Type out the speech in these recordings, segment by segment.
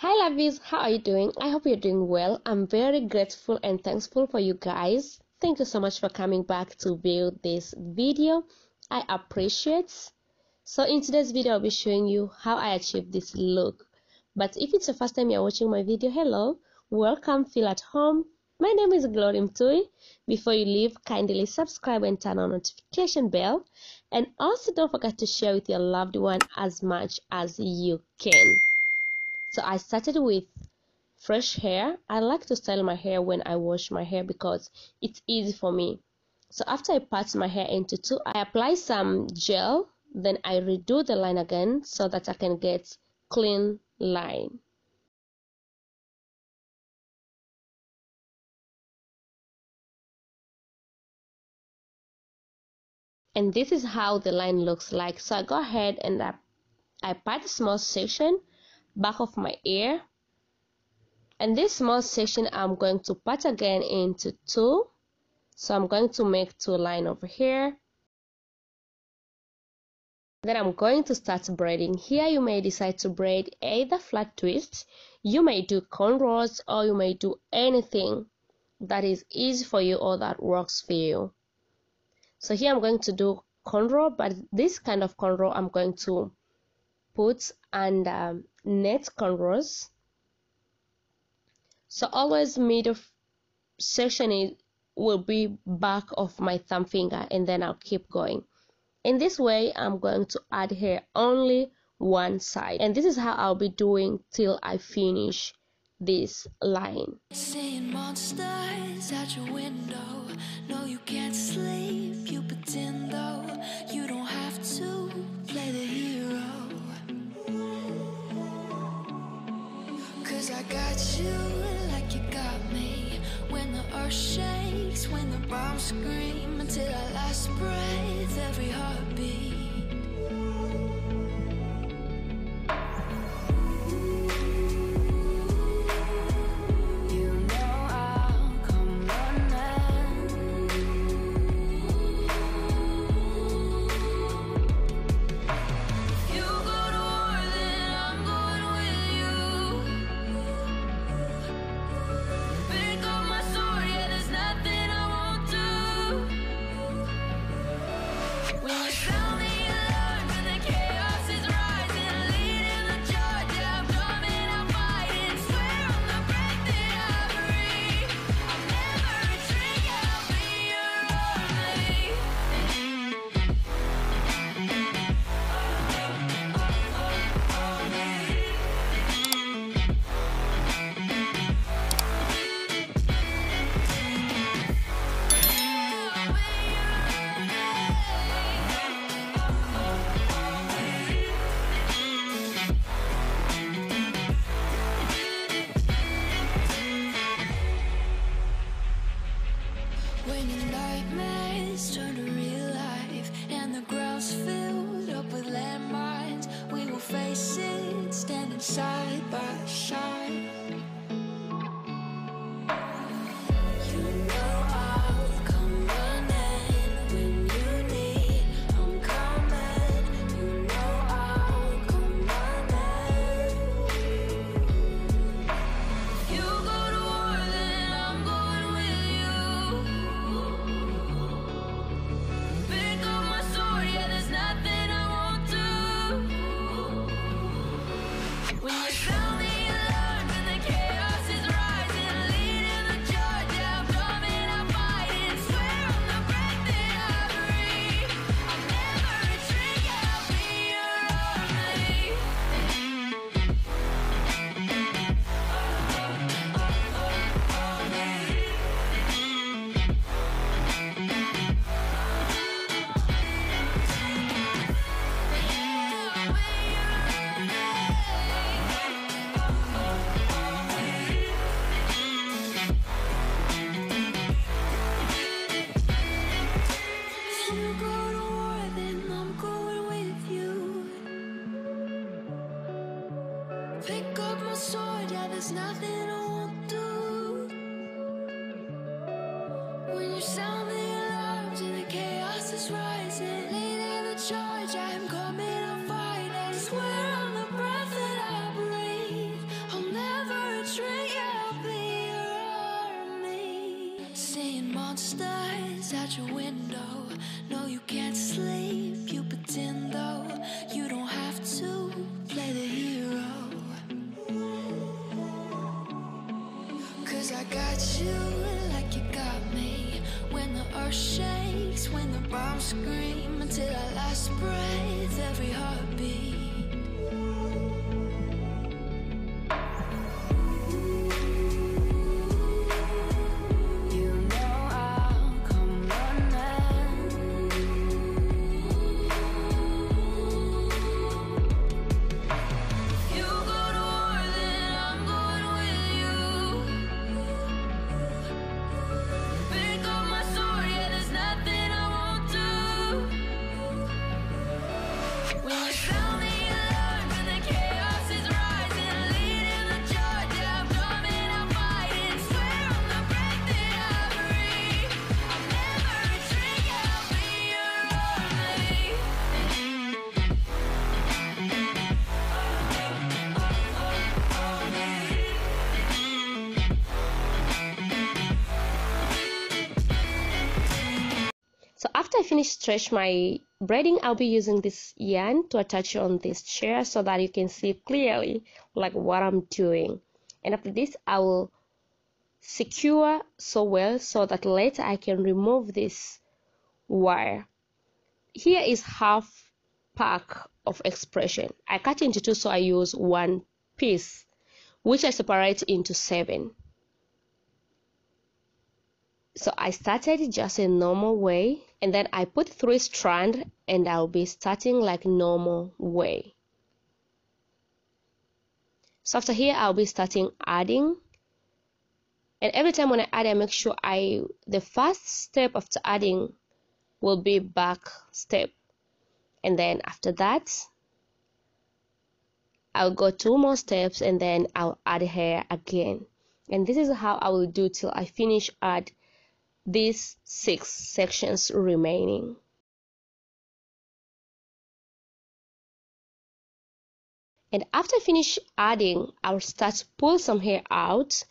Hi lovies, how are you doing? I hope you're doing well. I'm very grateful and thankful for you guys. Thank you so much for coming back to view this video. I appreciate. So in today's video, I'll be showing you how I achieved this look. But if it's the first time you're watching my video, hello, welcome, feel at home. My name is Glory Mtui. Before you leave, kindly subscribe and turn on notification bell. And also don't forget to share with your loved one as much as you can. So I started with fresh hair. I like to style my hair when I wash my hair because it's easy for me. So after I part my hair into two, I apply some gel, then I redo the line again so that I can get clean line. And this is how the line looks like. So I go ahead and I part the small section back of my ear, and this small section I'm going to part again into two. So I'm going to make two lines over here. Then I'm going to start braiding. Here you may decide to braid either flat twists, you may do cornrows, or you may do anything that is easy for you or that works for you. So here I'm going to do cornrow, but this kind of cornrow I'm going to put and net cornrows. So always middle section will be back of my thumb finger, and then I'll keep going. In this way, I'm going to add hair only one side, and this is how I'll be doing till I finish this line. Seeing monsters out your window, no you can't sleep, you pretend though, you don't have to play the hero. Cause I got you like you got me, when the earth shakes, when the bombs scream, until our last breath, every heartbeat. When your nightmares turn to real life and the ground's filled up with landmines, we will face it standing side by side. You know I'll come running when you need, I'm coming. You know I'll come running. You go to war, then I'm going with you. Pick up my sword, yeah, there's nothing I won't do. When you sound the alarm and the chaos is rising, leading the charge, yeah, I'm coming, I'm fighting. Swear on the breath that I breathe, I'll never retreat, yeah, I'll be your army. If you go to war, then I'm going with you. Pick up my sword, yeah, there's nothing I won't do. When you sound the alarms and the chaos is rising, leading the charge, I'm coming, I'm fighting. Swear on the breath that I breathe, I'll never monsters at your window. No, you can't sleep, you pretend though. You don't have to play the hero. 'Cause I got you like you got me. When the earth shakes, when the bombs scream, until our last breath, every heartbeat. So after I finish stretch my braiding, I'll be using this yarn to attach on this chair so that you can see clearly like what I'm doing. And after this, I will secure so well so that later I can remove this wire. Here is half pack of expression. I cut into two, so I use one piece, which I separate into 7. So I started just a normal way, and then I put 3 strands, and I'll be starting like normal way. So after here, I'll be starting adding, and every time when I add, I make sure the first step after adding will be back step, and then after that I'll go 2 more steps, and then I'll add hair again. And this is how I will do till I finish add these 6 sections remaining. And after I finish adding, I'll start to pull some hair out,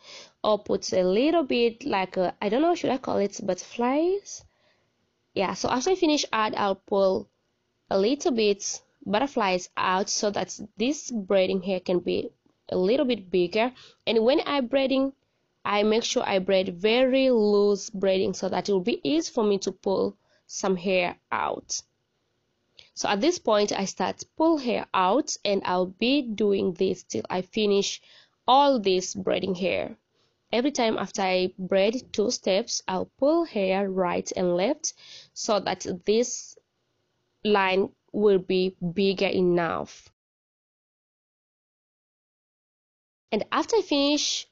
or put a little bit like I don't know, should I call it butterflies? Yeah, so after I finish add, I'll pull a little bit butterflies out so that this braiding hair can be a little bit bigger. And when I'm braiding, I make sure I braid very loose braiding so that it will be easy for me to pull some hair out. So at this point, I start pull hair out, and I'll be doing this till I finish all this braiding hair. Every time after I braid 2 steps, I'll pull hair right and left so that this line will be bigger enough. And after I finish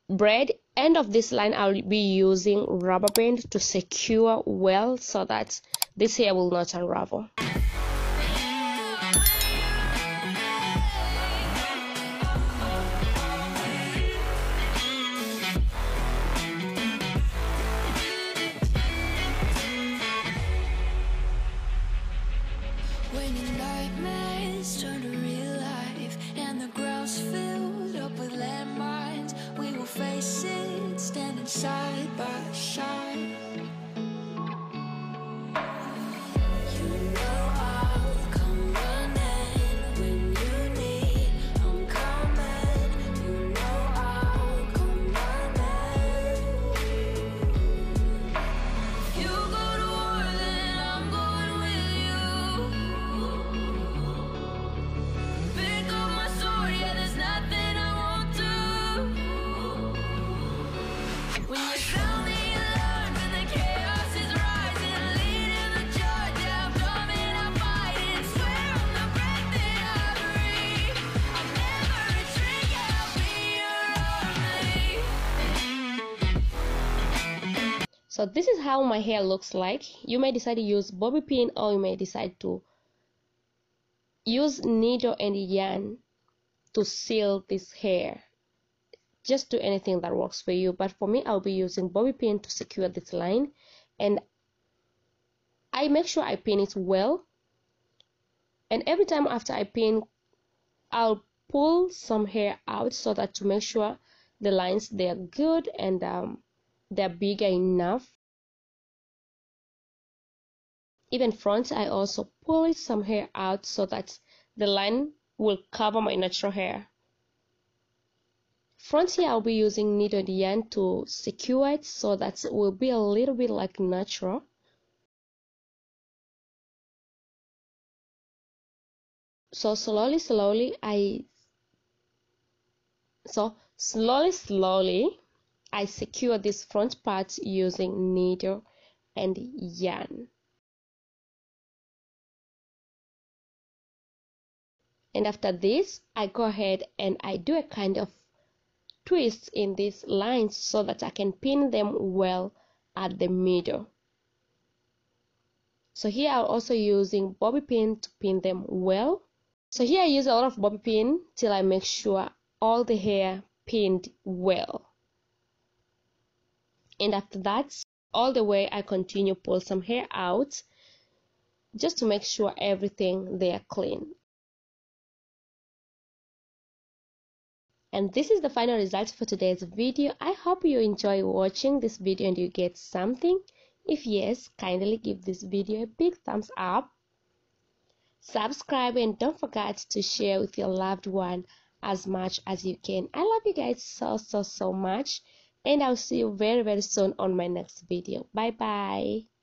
braid end of this line, I'll be using rubber band to secure well so that this hair will not unravel. When your nightmares turn to real life and the ground's filled up with landmines, we will face it standing side by side. You know I'll come running when you need. I'm coming. You know I'll come running. You go to war, then I'm going with you. Pick up my sword, yeah, there's nothing I won't do. When you sound the alarm and the chaos is rising, leading the charge, yeah, I'm coming, I'm fighting. Swear on the breath that I breathe, I'll never retreat, yeah, I'll be your army. So this is how my hair looks like. You may decide to use bobby pin, or you may decide to use needle and yarn to seal this hair. Just do anything that works for you, but for me, I'll be using bobby pin to secure this line, and I make sure I pin it well. And every time after I pin, I'll pull some hair out so that to make sure the lines, they are good and they're bigger enough. Even front, I also pull some hair out so that the line will cover my natural hair. Front here, I'll be using knitted yarn to secure it so that it will be a little bit like natural. So slowly I secure this front part using needle and yarn. And after this, I go ahead and I do a kind of twist in these lines so that I can pin them well at the middle. So here I'm also using bobby pin to pin them well. So here I use a lot of bobby pin till I make sure all the hair pinned well. And after that, all the way I continue pull some hair out just to make sure everything they are clean. And this is the final result for today's video. I hope you enjoy watching this video and you get something. If yes, kindly give this video a big thumbs up. Subscribe and don't forget to share with your loved one as much as you can. I love you guys so much, and I'll see you very soon on my next video. Bye bye.